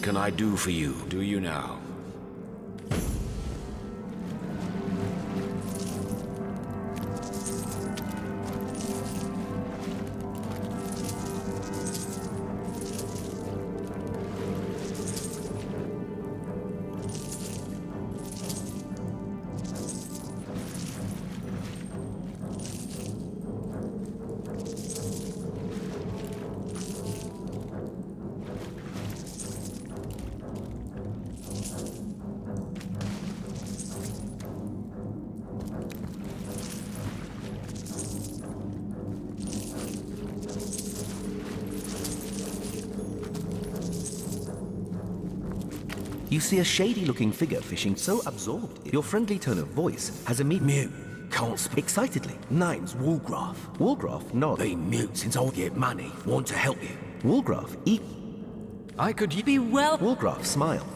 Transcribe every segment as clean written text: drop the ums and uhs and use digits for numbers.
What can I do for you? Do you now? You see a shady-looking figure fishing, so absorbed. Your friendly tone of voice has a Mute. Can't speak. Excitedly. Name's Woolgraf. Woolgraf nods. Been mute since I get money. Want to help you. Woolgraf I could be well. Woolgraf smile.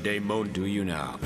Daemon, do you now?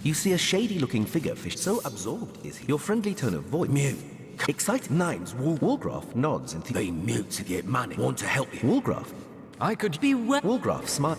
You see a shady-looking figure fish, so absorbed is he. Your friendly tone of voice. Mute. Excited. Name's Woolgraf nods and Been mute to get money. Want to help you. Woolgraf. I could be well. Woolgraf smile.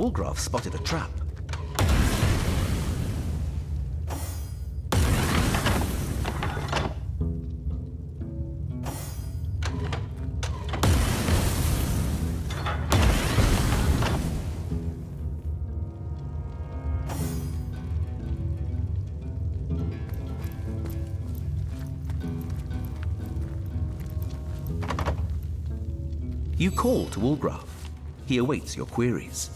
Woolgraf spotted a trap. You call to Woolgraf. He awaits your queries.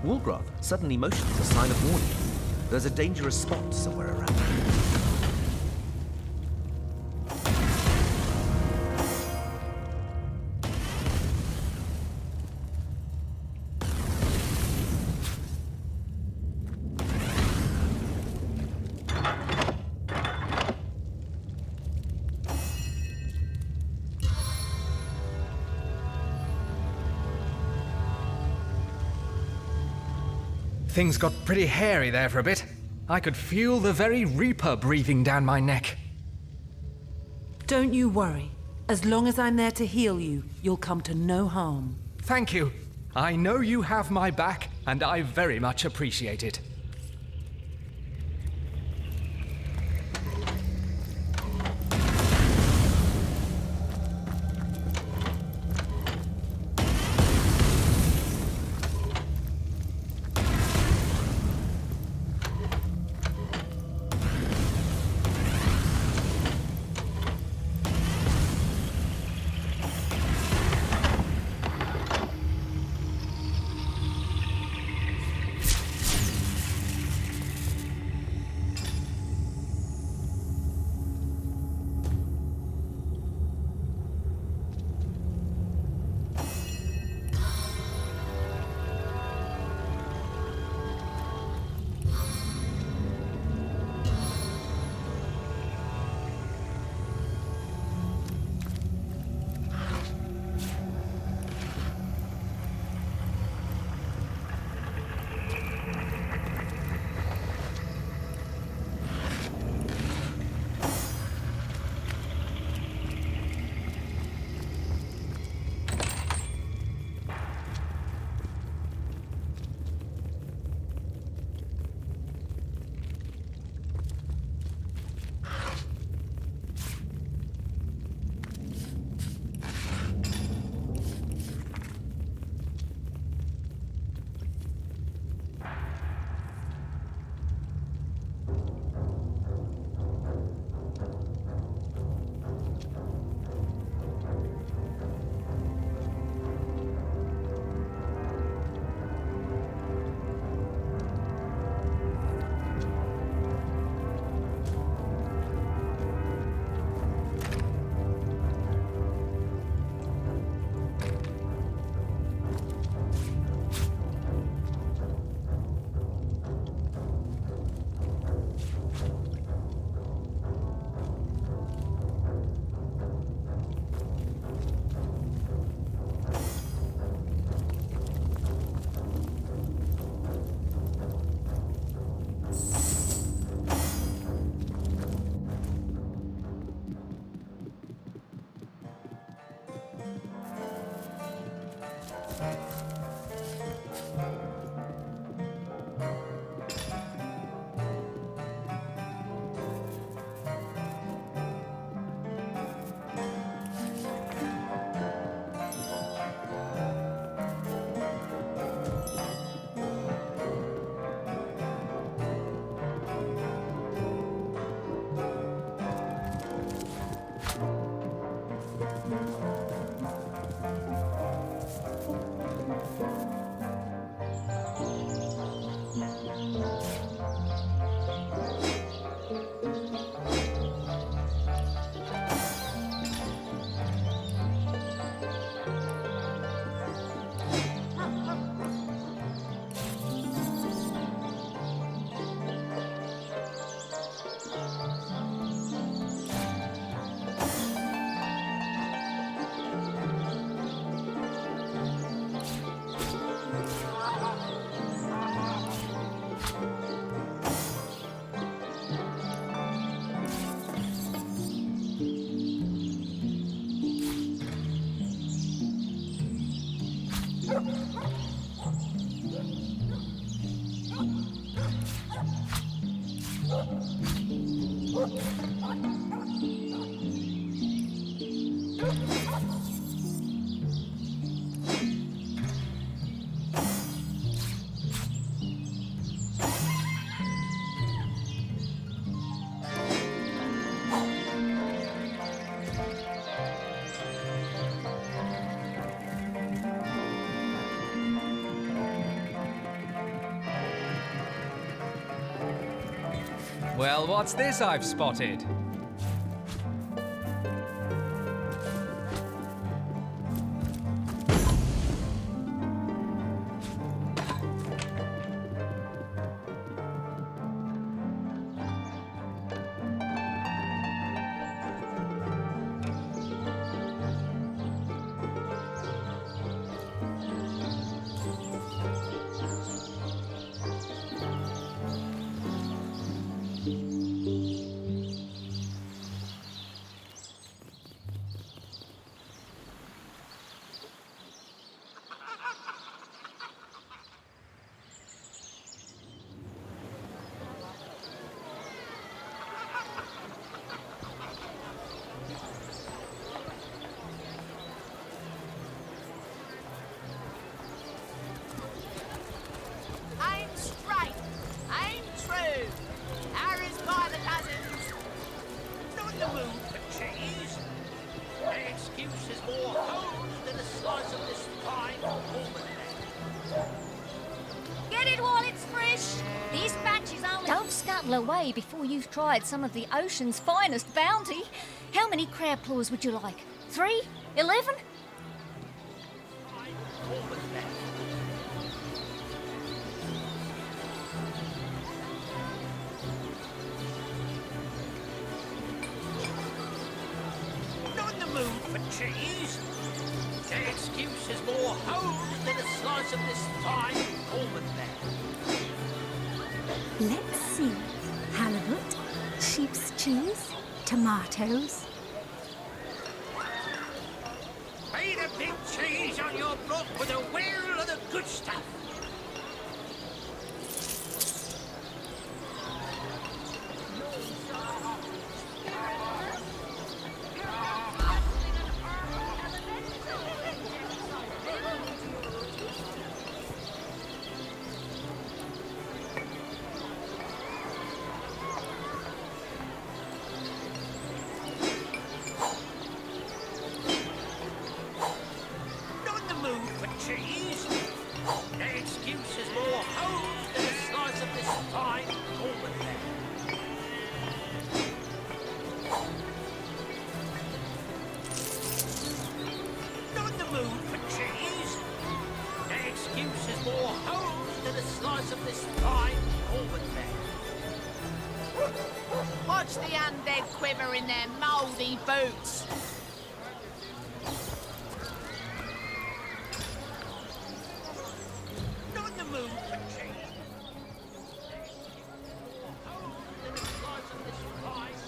Woolgraf suddenly motions a sign of warning. There's a dangerous spot somewhere around. Things got pretty hairy there for a bit. I could feel the very Reaper breathing down my neck. Don't you worry. As long as I'm there to heal you, you'll come to no harm. Thank you. I know you have my back, and I very much appreciate it. Well, what's this I've spotted? I'm straight. I'm true. Arrows by the dozens. Not in the mood for cheese. An excuse is more hose than a slice of this fine almond. Get it while it's fresh. This batch is only... Don't scuttle away before you've tried some of the ocean's finest bounty. How many crab claws would you like? 3? 11? Not in the mood for cheese. An excuse is more hose than a slice of this fine almond. Let's see. Halibut, sheep's cheese, tomatoes. Made a big cheese on your block with a wheel of the good stuff. Not in the mood for cheese. An excuse is more hose than a slice of this fine almond. Not in the mood for cheese. An excuse is more hose than a slice of this fine almond. Watch the undead quiver in their mouldy boots. Not in the mood for cheese. Hose than a slice of this fine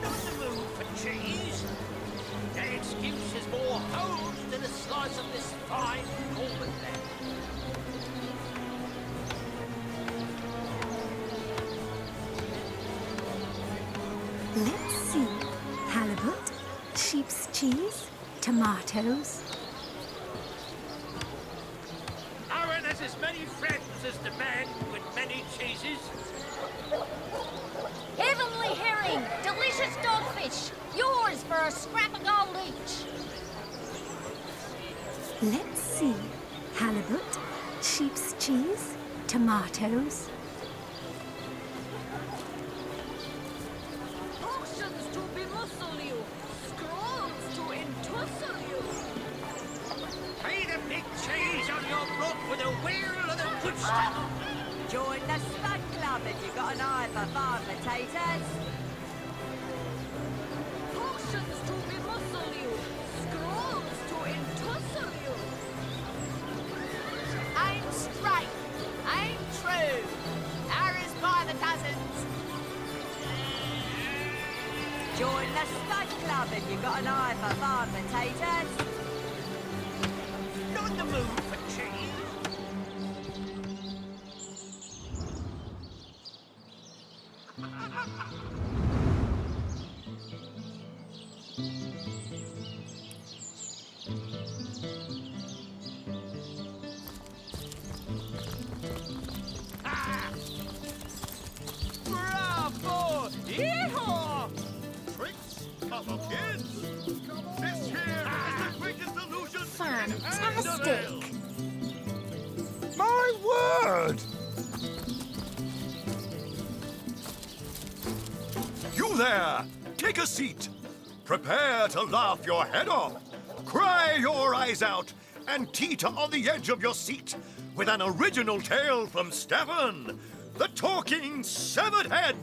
Not in the mood for cheese. An excuse is more hose than a slice of this fine almond. Let's see. Halibut, sheep's cheese, tomatoes. Aaron has as many friends as the man with many cheeses. Heavenly herring, delicious dogfish. Yours for a scrap of gold each. Let's see. Halibut, sheep's cheese, tomatoes. Portions to bemuscle you, scrolls to entussle you. Made a big cheese on your block with a wheel of the good stuff. Join the stud club if you got an eye for farm potatoes. Portions to bemuscle you, scrolls to entussle you. I'm straight. I'm true. Arrows by the dozens. Join the stud club if you got an eye for farm potatoes. Not in the mood for cheese. Bravo! for kids. This here is the greatest illusion. Fantastic! My word! You there! Take a seat. Prepare to laugh your head off, cry your eyes out, and teeter on the edge of your seat with an original tale from Stefan, the talking severed head.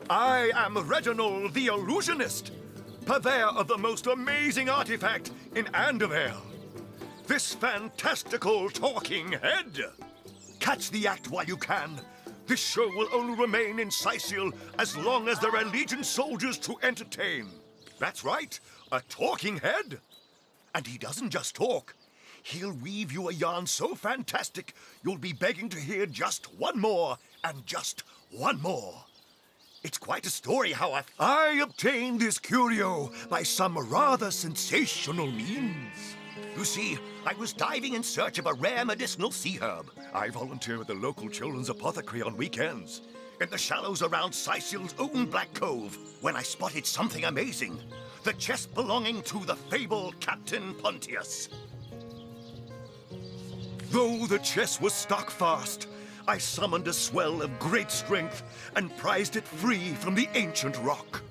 I am Reginald the Illusionist, purveyor of the most amazing artifact in Andevale. This fantastical talking head. Catch the act while you can. This show will only remain in Sicil as long as there are Legion soldiers to entertain. That's right, a talking head. And he doesn't just talk. He'll weave you a yarn so fantastic, you'll be begging to hear just one more, and just one more. It's quite a story how I obtained this curio by some rather sensational means. You see, I was diving in search of a rare medicinal sea herb. I volunteer at the local children's apothecary on weekends, in the shallows around Sicil's own Black Cove, when I spotted something amazing. The chest belonging to the fabled Captain Pontius. Though the chest was stuck fast, I summoned a swell of great strength and prized it free from the ancient rock.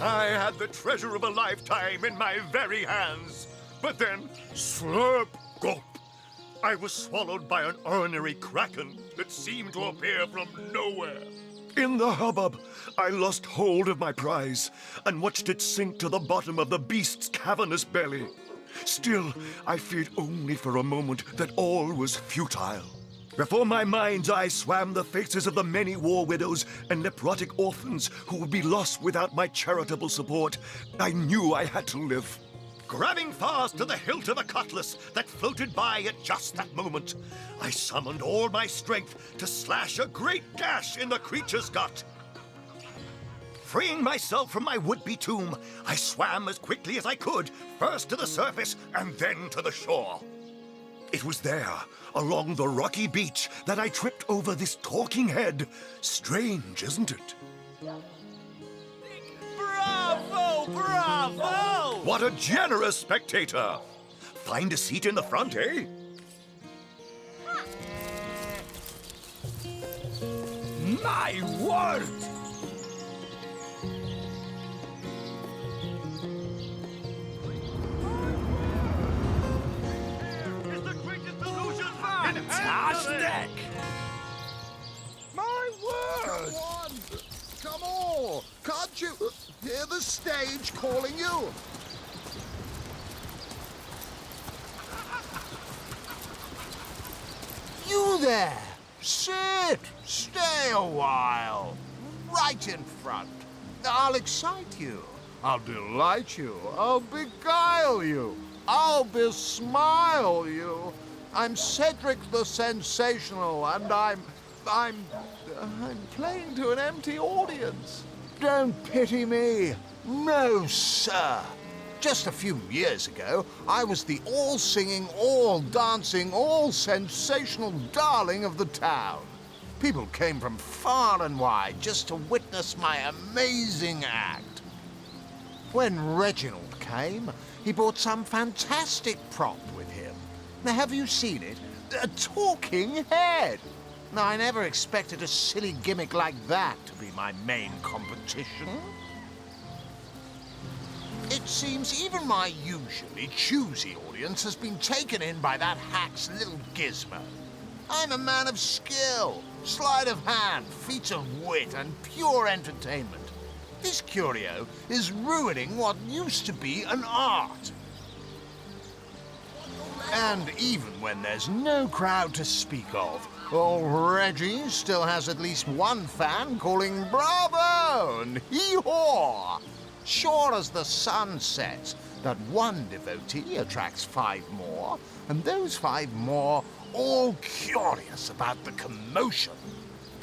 I had the treasure of a lifetime in my very hands. But then, slurp, gulp, I was swallowed by an ornery kraken that seemed to appear from nowhere. In the hubbub, I lost hold of my prize and watched it sink to the bottom of the beast's cavernous belly. Still, I feared only for a moment that all was futile. Before my mind's eye swam the faces of the many war widows and necrotic orphans who would be lost without my charitable support. I knew I had to live. Grabbing fast to the hilt of a cutlass that floated by at just that moment, I summoned all my strength to slash a great gash in the creature's gut. Freeing myself from my would-be tomb, I swam as quickly as I could, first to the surface and then to the shore. It was there, along the rocky beach, that I tripped over this talking head. Strange, isn't it? Bravo! Bravo! What a generous spectator! Find a seat in the front, eh? My word! Fantastic! My word! Come on! Can't you hear the stage calling you? You there! Sit! Stay a while! Right in front. I'll excite you. I'll delight you. I'll beguile you. I'll besmile you. I'm Cedric the Sensational, and I'm playing to an empty audience. Don't pity me. No, sir. Just a few years ago, I was the all-singing, all-dancing, all-sensational darling of the town. People came from far and wide just to witness my amazing act. When Reginald came, he brought some fantastic prop with him. Now, have you seen it? A talking head! Now, I never expected a silly gimmick like that to be my main competition. It seems even my usually choosy audience has been taken in by that hack's little gizmo. I'm a man of skill, sleight of hand, feats of wit, and pure entertainment. This curio is ruining what used to be an art. And even when there's no crowd to speak of, old Reggie still has at least one fan calling bravo and hee-haw. Sure as the sun sets, that one devotee attracts 5 more, and those 5 more all curious about the commotion.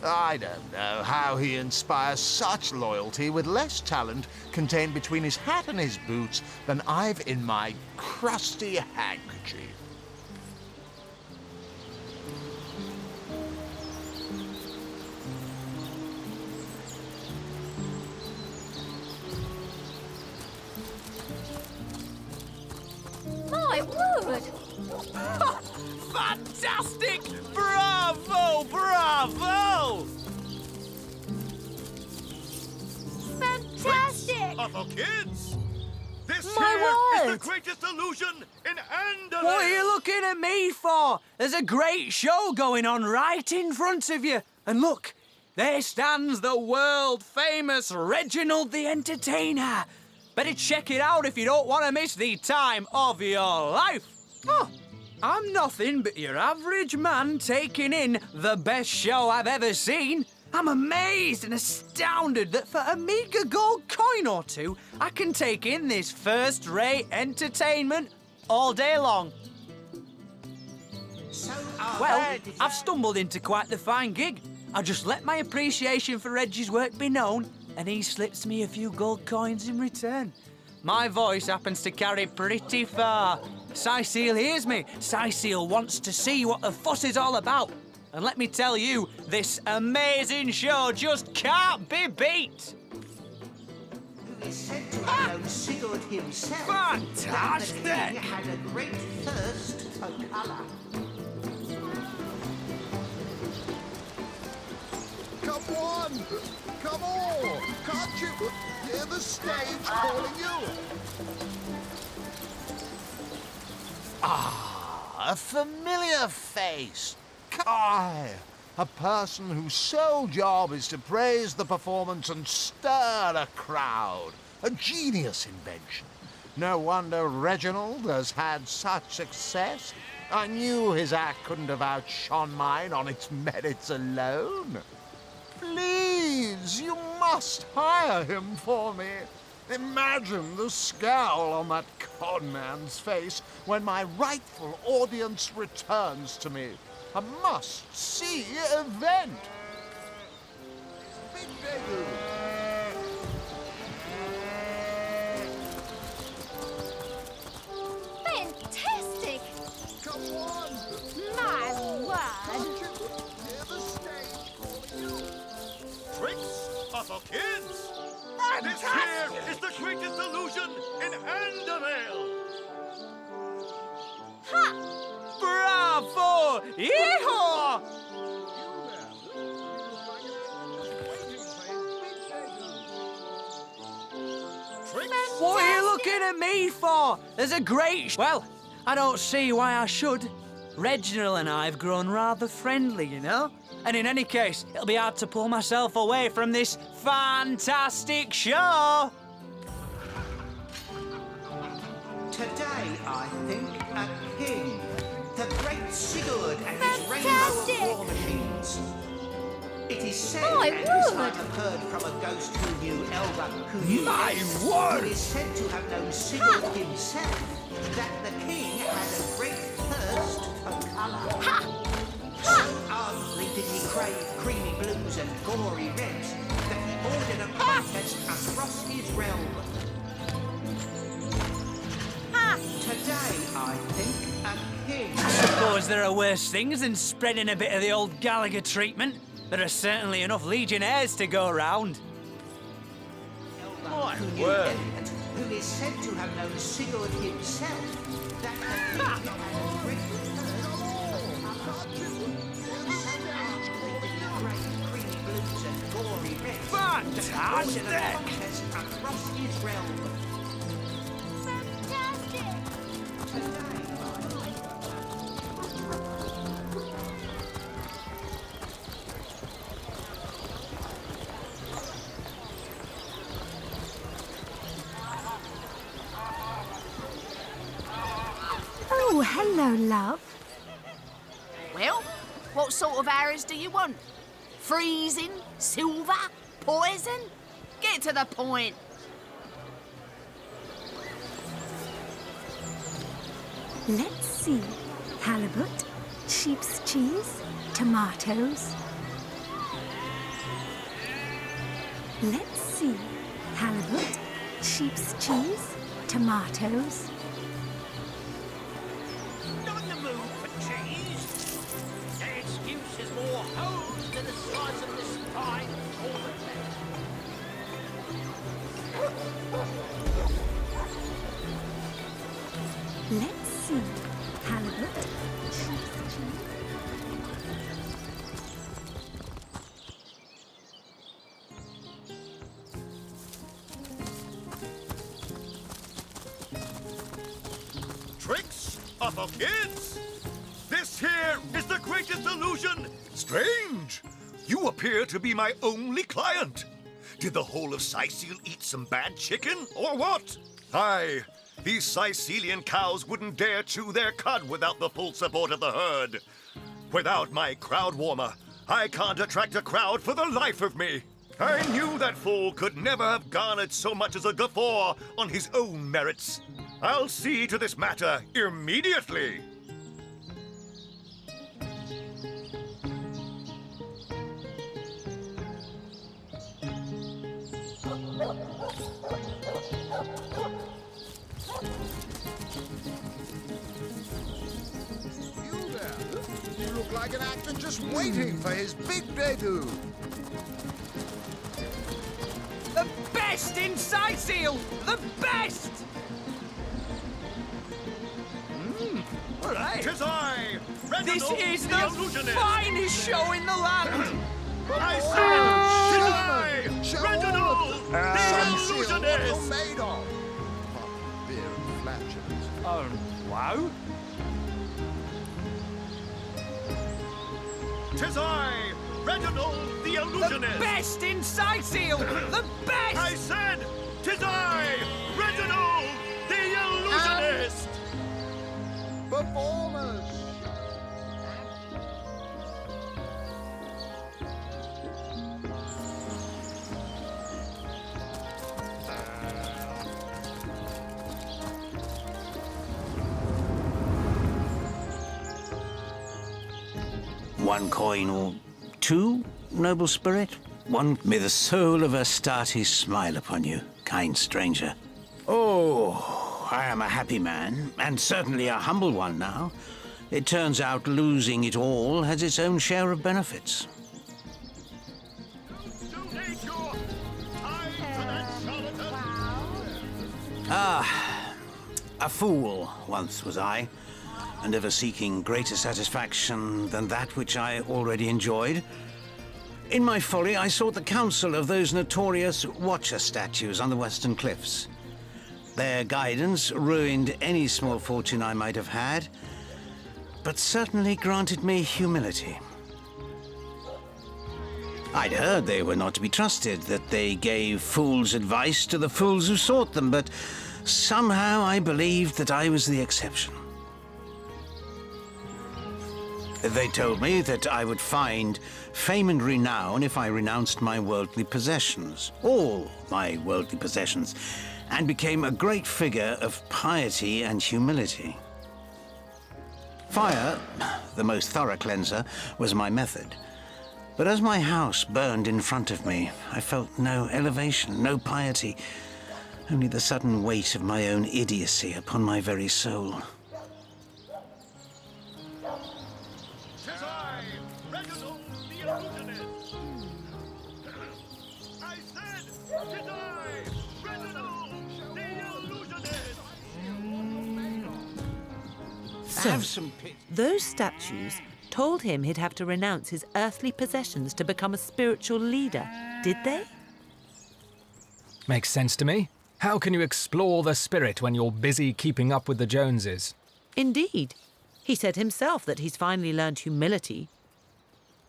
I don't know how he inspires such loyalty with less talent contained between his hat and his boots than I've in my crusty handkerchief. Fantastic! Bravo! Bravo! Fantastic! For kids! This My here is word! the greatest illusion in Andalus! What are you looking at me for? There's a great show going on right in front of you. And look, there stands the world-famous Reginald the Entertainer. Better check it out if you don't want to miss the time of your life. Oh, I'm nothing but your average man taking in the best show I've ever seen. I'm amazed and astounded that for a meager gold coin or two, I can take in this first-rate entertainment all day long. Well, I've stumbled into quite the fine gig. I just let my appreciation for Reggie's work be known, and he slips me a few gold coins in return. My voice happens to carry pretty far. Cecile hears me. Cecile wants to see what the fuss is all about. And let me tell you, this amazing show just can't be beat. Who is said to have known Sigurd himself. Fantastic! That the king had a great thirst for colour. Come on! Come on! Can't you hear the stage calling you? Ah, a familiar face. Kai, a person whose sole job is to praise the performance and stir a crowd. A genius invention. No wonder Reginald has had such success. I knew his act couldn't have outshone mine on its merits alone. Please, you must hire him for me. Imagine the scowl on that conman's face when my rightful audience returns to me. A must-see event. Big Dagu. Fantastic! Come on! My word! Can't you hear the stage calling you? Tricks are for kids! This here is the greatest illusion in Andalus! Ha! Bravo! Yeehaw! What are you looking at me for? There's a great... Well, I don't see why I should. Reginald and I have grown rather friendly, you know? And in any case, it'll be hard to pull myself away from this fantastic show. Today, I think, a king. The great Sigurd and his rainbow Fantastic! of war machines. It is said, My and this word! I have heard from a ghost who knew Elba, who knew My this, word! who is said to have known Sigurd himself, that the king had a great thirst for colour. So ardently did he crave creamy blues and gory reds that he ordered a contest across his realm. Today, I think, a king. Suppose there are worse things than spreading a bit of the old Gallagher treatment. There are certainly enough Legionnaires to go around. Elba, who knew Elliot, who is said to have known Sigurd himself, that the king had a great thirst creamy blues and gory reds. Fantastic! Ordered a contest across his realm. Oh, hello, love. Well, what sort of arrows do you want? Freezing? Silver? Poison? Get to the point. Let's see. Halibut, sheep's cheese, tomatoes. Let's see. Halibut, sheep's cheese, tomatoes. Not in the mood for cheese. An excuse is more hose than the size of the spine or the neck. Let's see. Halibut, sheep's for kids. This here is the greatest illusion. Strange. You appear to be my only client. Did the whole of Sicile eat some bad chicken, or what? Aye, these Sicilian cows wouldn't dare chew their cud without the full support of the herd. Without my crowd warmer, I can't attract a crowd for the life of me. I knew that fool could never have garnered so much as a guffaw on his own merits. I'll see to this matter immediately. You look like an actor just waiting for his big debut. The best in Sicile! The best! All right. 'Tis I, This Reginald is the the Illusionist. finest show in the land! I said, 'tis I, Show Reginald the what you're Illusionist. made of. Beer and flatulence. Oh, wow. 'Tis I, Reginald the The Illusionist. best in Sicile! The best! I said, 'tis I, Reginald the Illusionist. Performers. One coin or two, noble spirit? One, may the soul of Astarte smile upon you, kind stranger. Oh, I am a happy man, and certainly a humble one now. It turns out losing it all has its own share of benefits. Donate your time to that charlatan. Ah, a fool once was I, and ever seeking greater satisfaction than that which I already enjoyed. In my folly, I sought the counsel of those notorious Watcher statues on the western cliffs. Their guidance ruined any small fortune I might have had, but certainly granted me humility. I'd heard they were not to be trusted, that they gave fools' advice to the fools who sought them, but somehow I believed that I was the exception. They told me that I would find fame and renown if I renounced my worldly possessions, all my worldly possessions, and became a great figure of piety and humility. Fire, the most thorough cleanser, was my method. But as my house burned in front of me, I felt no elevation, no piety, only the sudden weight of my own idiocy upon my very soul. 'Tis I, Reginald the Illusionist. I said, 'tis I, Reginald the Illusionist. So, those statues told him he'd have to renounce his earthly possessions to become a spiritual leader, did they? Makes sense to me. How can you explore the spirit when you're busy keeping up with the Joneses? Indeed. He said himself that he's finally learned humility.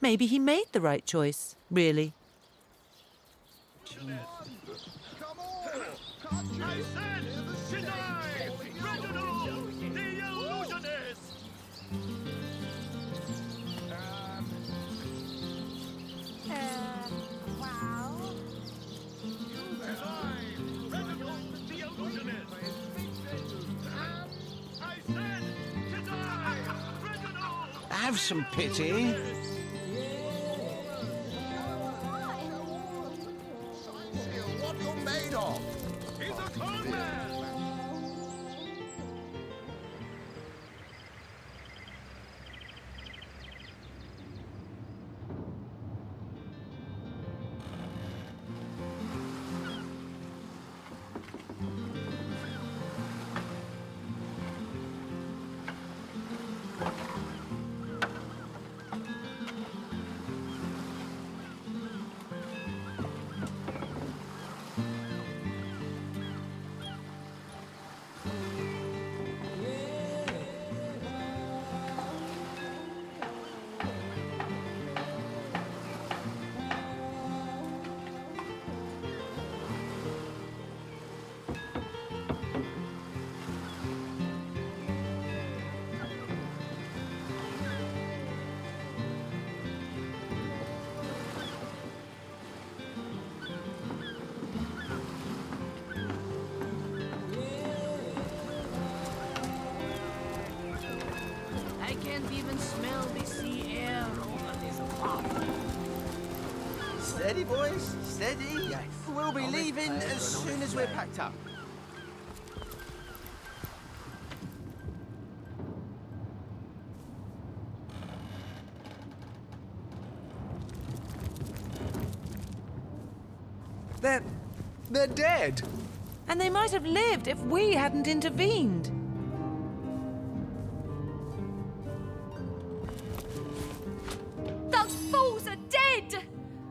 Maybe he made the right choice, really. I said, 'tis I, Reginald the Illusionist. Wow. 'Tis I, Reginald the Illusionist. I said, 'tis I, Reginald. Have some pity. What you're made of. He's a con man. even smell the sea air over this path. Steady, boys, steady. Yes. We'll be leaving as soon as we're packed up. They're dead. And they might have lived if we hadn't intervened. Those fools are dead!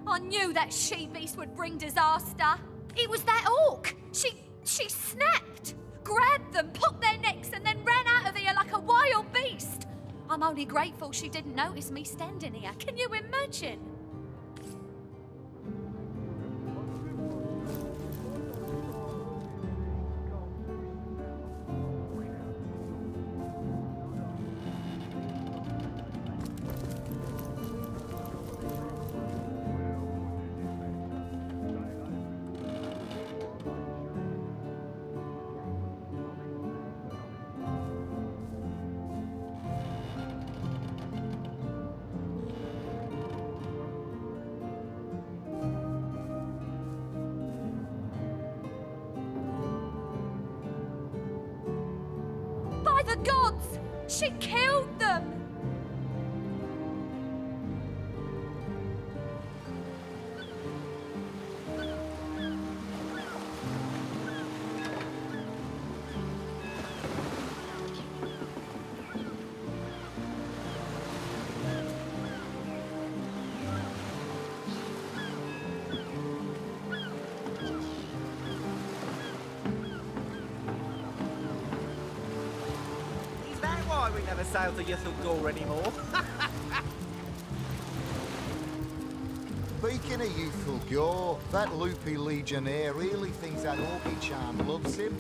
I knew that she-beast would bring disaster. It was that orc. She snapped, grabbed them, popped their necks, and then ran out of here like a wild beast. I'm only grateful she didn't notice me standing here. Can you imagine? By the gods! She killed them! Is that why we never sail to Ythel anymore? Speaking of youthful gore, that loopy legionnaire really thinks that Orky charm loves him.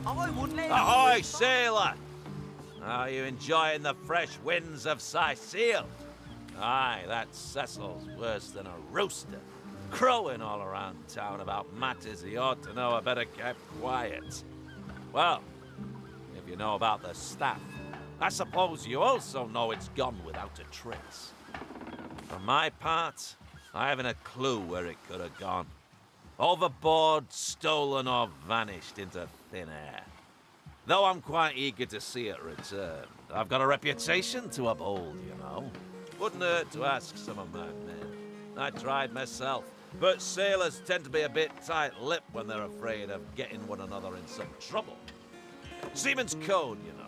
I wouldn't let Ahoy, sailor! Are you enjoying the fresh winds of Sicile? Aye, that Cecil's worse than a rooster, crowing all around town about matters he ought to know are better kept quiet. Well, if you know about the staff, I suppose you also know it's gone without a trace. For my part, I haven't a clue where it could have gone. Overboard, stolen, or vanished into thin air. Though I'm quite eager to see it return. I've got a reputation to uphold, you know. Wouldn't hurt to ask some of my men. I tried myself, but sailors tend to be a bit tight-lipped when they're afraid of getting one another in some trouble. Seaman's code, you know.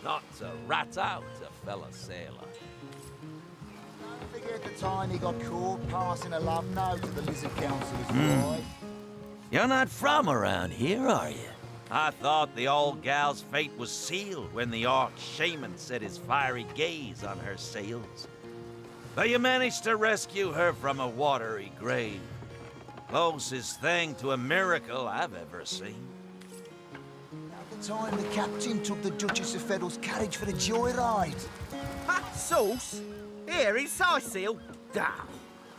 Not to rat out a fellow sailor. Don't forget the time he got caught passing a love note to the Lizard Councillor's wife. You're not from around here, are you? I thought the old gal's fate was sealed when the orc shaman set his fiery gaze on her sails. But you managed to rescue her from a watery grave. Closest thing to a miracle I've ever seen. At the time the captain took the Duchess of Federal's carriage for a joyride. Ha! Sauce? Here in Sicile? Damn.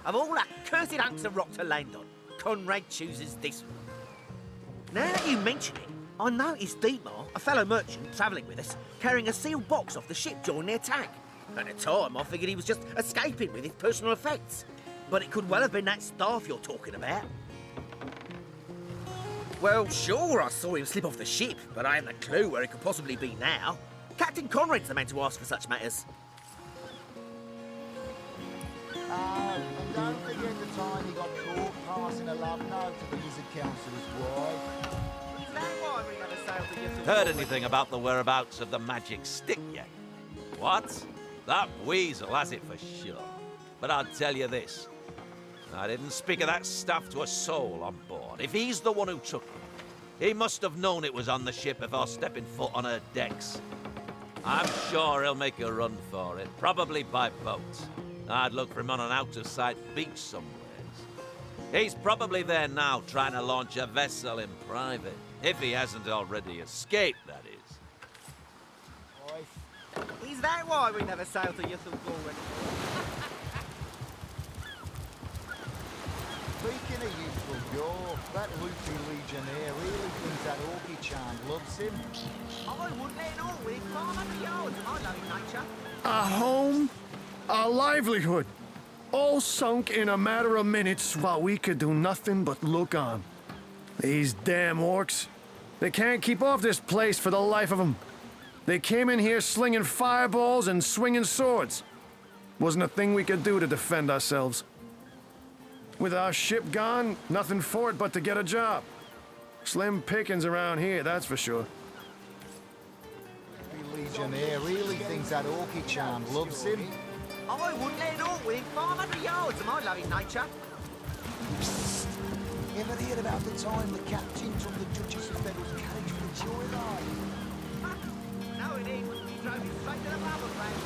Of all that cursed hunks of rock to land on, Conrad chooses this one. Now that you mention it, I noticed Dietmar, a fellow merchant travelling with us, carrying a sealed box off the ship during the attack. At the time, I figured he was just escaping with his personal effects. But it could well have been that staff you're talking about. Well, sure, I saw him slip off the ship, but I haven't a clue where he could possibly be now. Captain Conrad's the man to ask for such matters. And don't forget the time he got caught passing a love note to the Lizard Councillor's wife. Is that why we never sailed to Ythel? Heard anything about the whereabouts of the magic stick yet? What? That weasel has it for sure. But I'll tell you this. I didn't speak of that stuff to a soul on board. If he's the one who took it, he must have known it was on the ship before stepping foot on her decks. I'm sure he'll make a run for it, probably by boat. I'd look for him on an out-of-sight beach somewhere. He's probably there now trying to launch a vessel in private. If he hasn't already escaped, that is. Is that why we never sailed to Ythel anymore? Speaking of youthful gore, that loopy legionnaire really thinks that Orky charm loves him. I wouldn't let it all within 500 yards of my low nature. a home, a livelihood, all sunk in a matter of minutes while we could do nothing but look on. These damn orcs. They can't keep off this place for the life of them. They came in here slinging fireballs and swinging swords. Wasn't a thing we could do to defend ourselves. With our ship gone, nothing for it but to get a job. Slim pickings around here, that's for sure. Legionnaire really thinks that Orky charm loves him. I wouldn't let it all win 500 yards of my loving nature. Psst. Ever heard about the time the captain took the Duchess of Federal's carriage for the joyride? No, it ain't. He drove it straight to the barber place.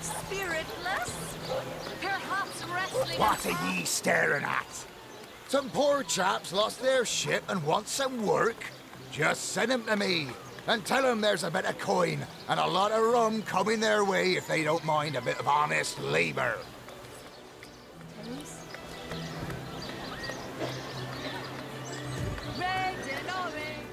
Spiritless? Perhaps wrestling. What are ye staring at? Some poor chaps lost their ship and want some work? Just send 'em to me and tell 'em there's a bit of coin and a lot of rum coming their way if they don't mind a bit of honest labour. Red and orange.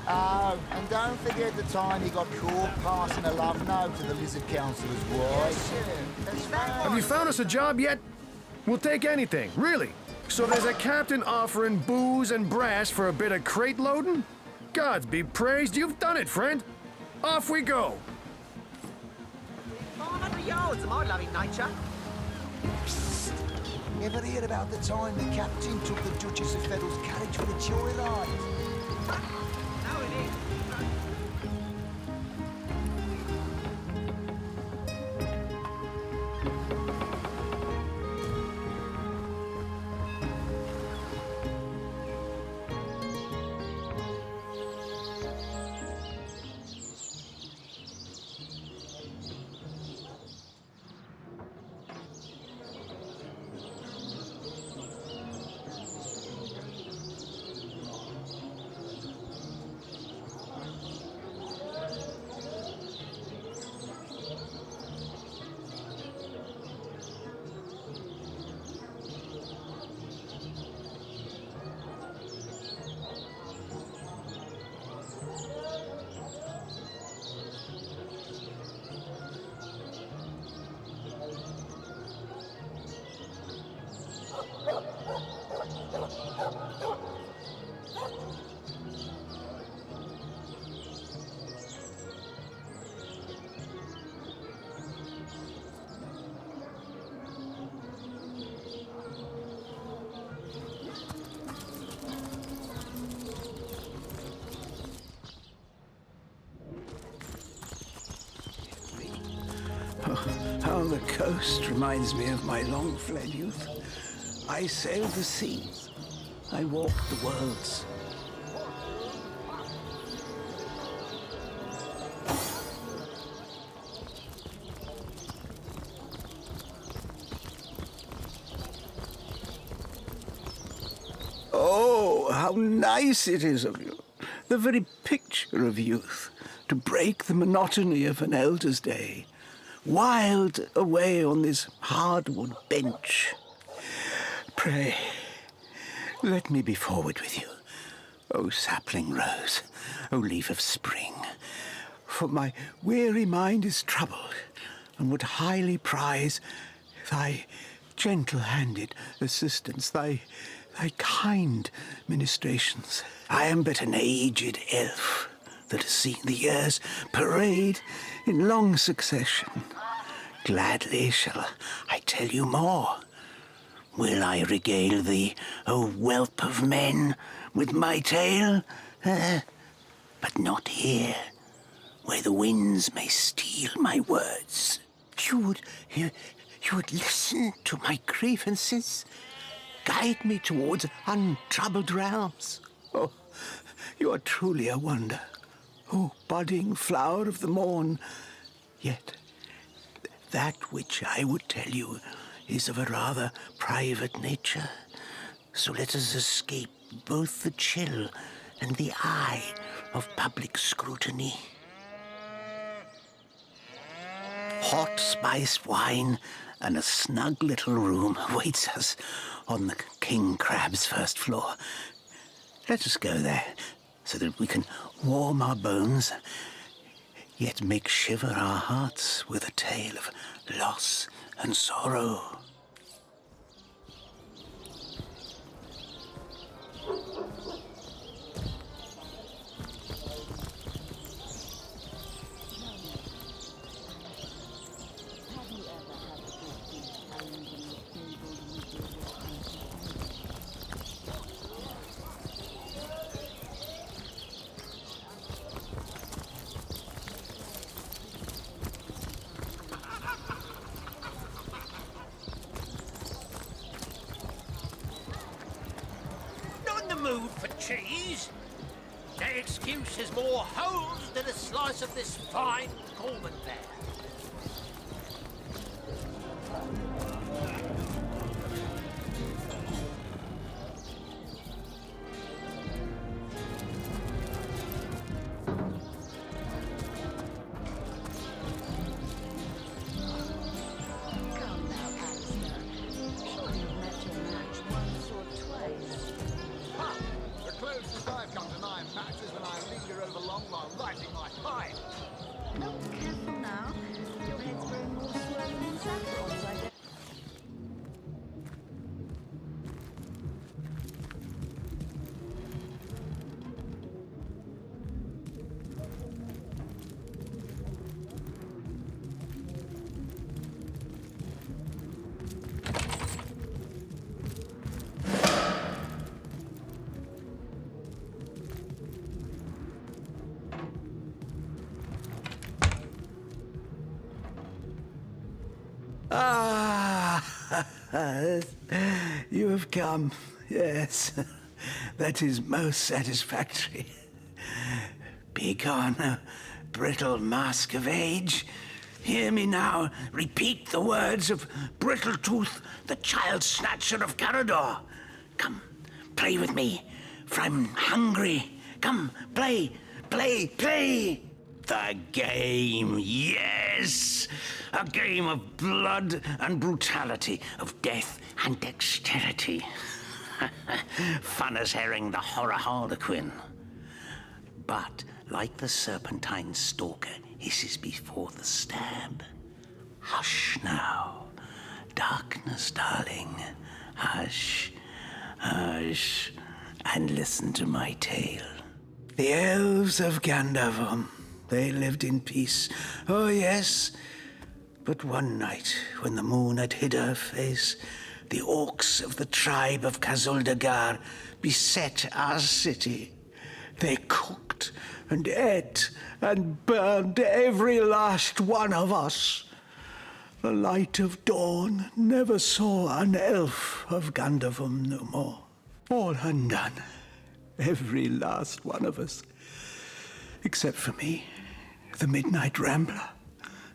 Oh, and don't forget the time he got caught passing a love note to the Lizard Councillor's wife. Have you found us a job yet? We'll take anything, really. So there's a captain offering booze and brass for a bit of crate loading? Gods be praised, you've done it, friend. Off we go. 500 yards of my loving nature. Psst. Ever heard about the time the captain took the Duchess of Federal's carriage for the joyride? No, it ain't. How the coast reminds me of my long-fled youth. I sailed the seas. I walked the worlds. Oh, how nice it is of you. The very picture of youth, to break the monotony of an elder's day. Wild away on this hardwood bench. Pray, let me be forward with you, O sapling rose, O leaf of spring, for my weary mind is troubled, and would highly prize thy gentle-handed assistance, thy kind ministrations. I am but an aged elf that has seen the years parade in long succession. Gladly shall I tell you more. Will I regale thee, O whelp of men, with my tale? But not here, where the winds may steal my words. You would listen to my grievances, guide me towards untroubled realms. Oh, you are truly a wonder, O budding flower of the morn. Yet that which I would tell you is of a rather private nature. So let us escape both the chill and the eye of public scrutiny. Hot spiced wine and a snug little room awaits us on the King Crab's first floor. Let us go there, so that we can warm our bones, yet make shiver our hearts with a tale of loss and sorrow. Mood for cheese? No excuse is more holes than a slice of this fine almond bear. You have come, yes. That is most satisfactory. Begone, brittle mask of age. Hear me now repeat the words of Brittletooth, the child snatcher of Carador. Come, play with me, for I'm hungry. Come, play, play, play. The game, yes! A game of blood and brutality, of death and dexterity. Fun as herring the horror harlequin. But, like the serpentine stalker hisses before the stab, hush now, darkness, darling, hush, hush, and listen to my tale. The elves of Gandavon, they lived in peace, oh yes. But one night, when the moon had hid her face, the orcs of the tribe of Kazuldagar beset our city. They cooked and ate and burned every last one of us. the light of dawn never saw an elf of Gandavum no more. All undone, every last one of us, except for me, the midnight rambler,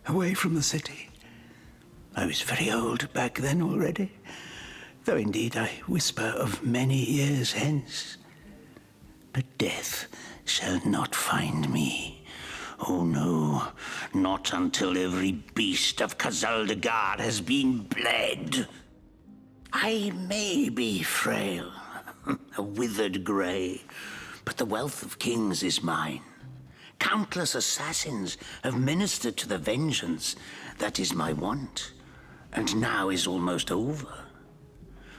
away from the city. I was very old back then already, though indeed I whisper of many years hence. But death shall not find me. Oh no, not until every beast of Kazaldagar has been bled. I may be frail, a withered grey, but the wealth of kings is mine. Countless assassins have ministered to the vengeance that is my want, and now is almost over.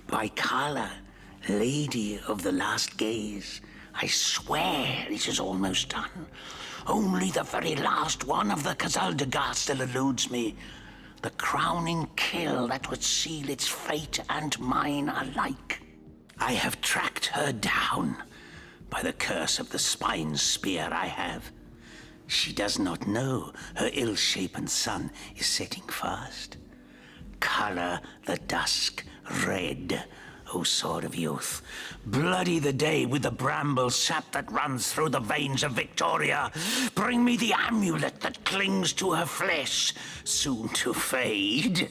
By Kala, Lady of the Last Gaze, I swear it is almost done. Only the very last one of the Kazaldagar still eludes me. The crowning kill that would seal its fate and mine alike. I have tracked her down by the curse of the spine spear I have. She does not know her ill-shapen sun is setting fast. Color the dusk red, O sword of youth. Bloody the day with the bramble sap that runs through the veins of Victoria. Bring me the amulet that clings to her flesh, soon to fade.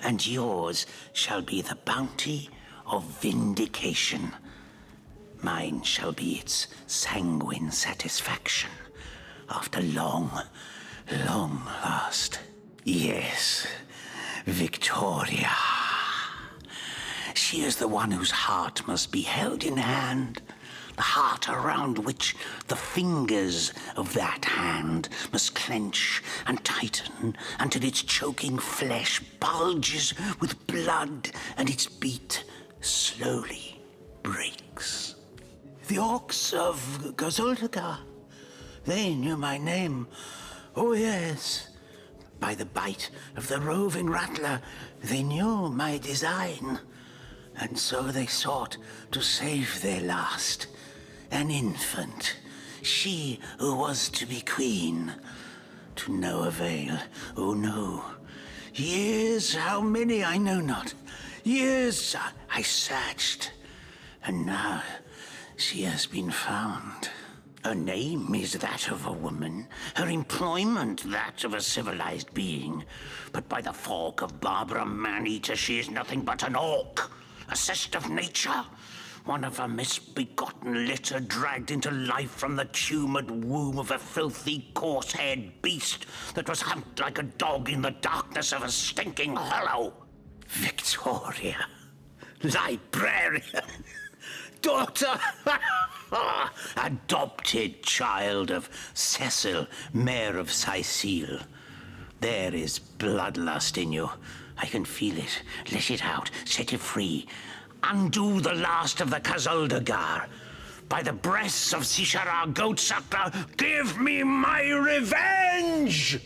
And yours shall be the bounty of vindication. Mine shall be its sanguine satisfaction after long, long last. Yes, Victoria. She is the one whose heart must be held in hand, the heart around which the fingers of that hand must clench and tighten until its choking flesh bulges with blood and its beat slowly breaks. The orcs of Gazuldagar, they knew my name. Oh yes, by the bite of the roving rattler, they knew my design. And so they sought to save their last, an infant, she who was to be queen. To no avail, oh no. Years, how many I know not. Years I searched, and now she has been found. Her name is that of a woman, her employment that of a civilized being. But by the fork of Barbara Maneater, she is nothing but an orc. A cyst of nature, one of a misbegotten litter dragged into life from the tumid womb of a filthy, coarse-haired beast that was humped like a dog in the darkness of a stinking hollow. Victoria, librarian, daughter, adopted child of Cecil, Mayor of Sicile. There is bloodlust in you. I can feel it. Let it out. Set it free. Undo the last of the Kazuldagar. By the breasts of Sishara Goatsucker, give me my revenge!